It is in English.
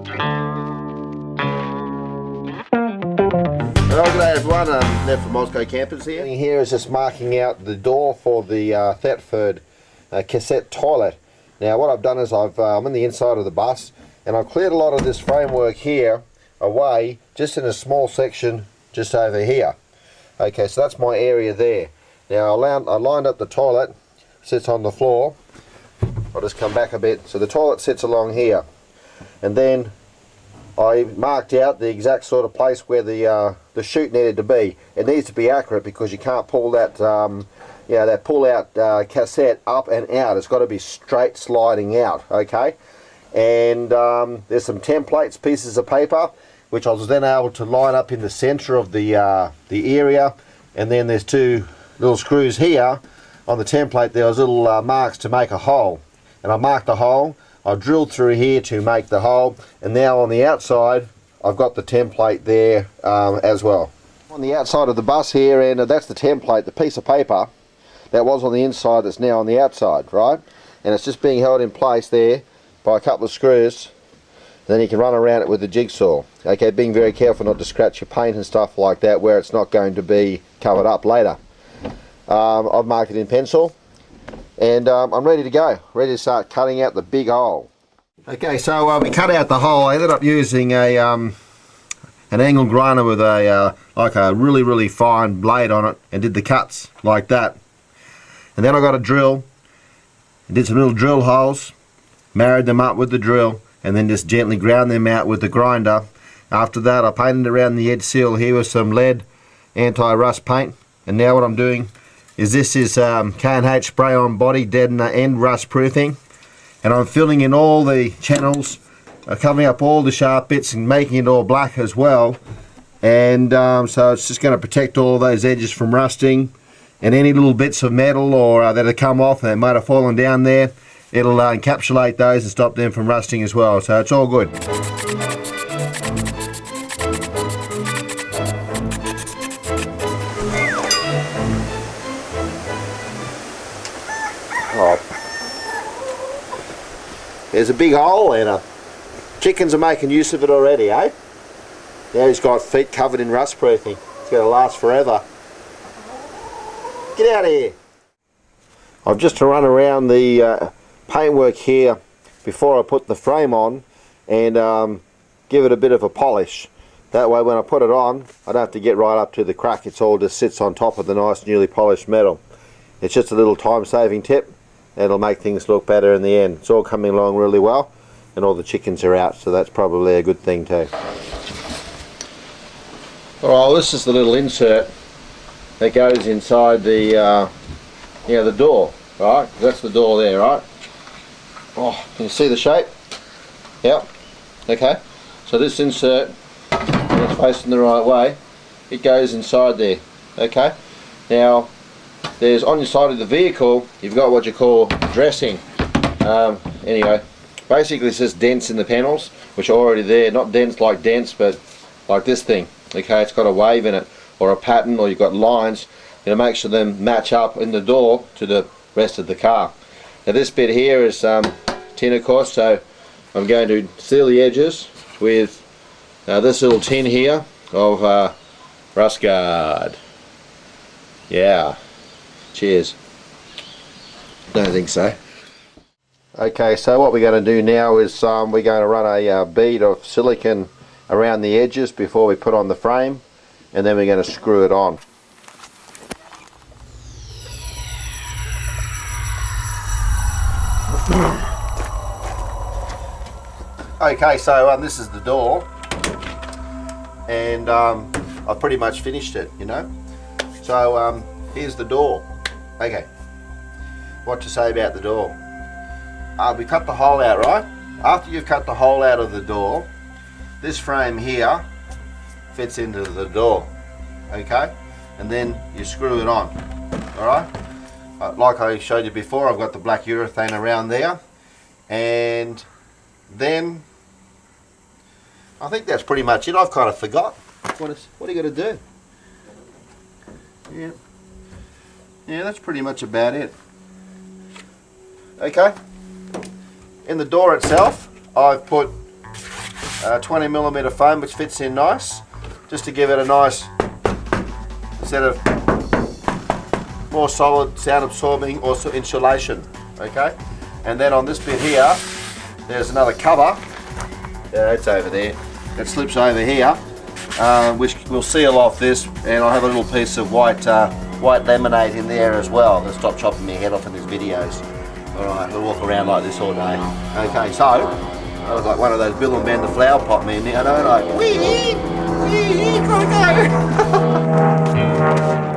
G'day everyone, Nev from Moscow Campers here. Here is just marking out the door for the Thetford cassette toilet. Now what I've done is I'm on the inside of the bus and I've cleared a lot of this framework here away just in a small section just over here. Okay, so that's my area there. Now I lined up the toilet, sits on the floor. I'll just come back a bit. So the toilet sits along here, and then I marked out the exact sort of place where the chute needed to be. It needs to be accurate because you can't pull that that pull-out cassette up and out. It's got to be straight sliding out. Okay, and there's some templates, pieces of paper, which I was then able to line up in the centre of the area, and then there's two little screws here on the template. There was little marks to make a hole, and I marked the hole. I drilled through here to make the hole, and now on the outside I've got the template there as well. On the outside of the bus here, and that's the template, the piece of paper that was on the inside that's now on the outside, right? And it's just being held in place there by a couple of screws. Then you can run around it with the jigsaw. Okay, being very careful not to scratch your paint and stuff like that where it's not going to be covered up later. I've marked it in pencil. And I'm ready to go, ready to start cutting out the big hole. Okay, so we cut out the hole. I ended up using a an angle grinder with a like a really fine blade on it, and did the cuts like that. And then I got a drill and did some little drill holes, married them up with the drill, and then just gently ground them out with the grinder. After that I painted around the edge seal here with some lead anti-rust paint, and now what I'm doing is this is K&H spray on body dead end rust proofing, and I'm filling in all the channels, covering up all the sharp bits and making it all black as well. And so it's just going to protect all those edges from rusting, and any little bits of metal or that have come off and might have fallen down there, it'll encapsulate those and stop them from rusting as well, so it's all good. There's a big hole, and chickens are making use of it already, eh? Now he's got feet covered in rust proofing. It's going to last forever. Get out of here. I've just to run around the paintwork here before I put the frame on and give it a bit of a polish. That way when I put it on, I don't have to get right up to the crack. It's all just sits on top of the nice newly polished metal. It's just a little time-saving tip. It'll make things look better in the end. It's all coming along really well, and all the chickens are out, so that's probably a good thing too. Alright, this is the little insert that goes inside the the door, right? That's the door there, right? Oh, can you see the shape? Yep. Okay. So this insert, when it's facing the right way, it goes inside there. Okay. Now, there's on the side of the vehicle, you've got what you call dressing. Anyway, basically it's just dents in the panels, which are already there. Not dents, but like this thing. Okay, it's got a wave in it, or a pattern, or you've got lines. You know, make sure them match up in the door to the rest of the car. Now this bit here is tin, of course, so I'm going to seal the edges with this little tin here of rust guard. Yeah. Cheers. Don't think so. Okay, so what we're going to do now is we're going to run a bead of silicone around the edges before we put on the frame, and then we're going to screw it on. Okay, so this is the door, and I've pretty much finished it, you know. So here's the door. Okay, what to say about the door? We cut the hole out, right? After you've cut the hole out of the door, this frame here fits into the door, okay? And then you screw it on, alright? Like I showed you before, I've got the black urethane around there, and then I think that's pretty much it. I've kind of forgot. What are you going to do? Yeah, that's pretty much about it. Okay. In the door itself, I've put 20mm foam which fits in nice, just to give it a nice set of more solid sound absorbing also insulation. Okay, and then on this bit here there's another cover. It's over there. It slips over here, which will seal off this, and I'll have a little piece of white laminate in there as well to stop chopping my head off in these videos. Alright, we'll walk around like this all day. Okay, so I look like one of those Bill and Ben the flower pot men now, don't I? Wee, gotta go.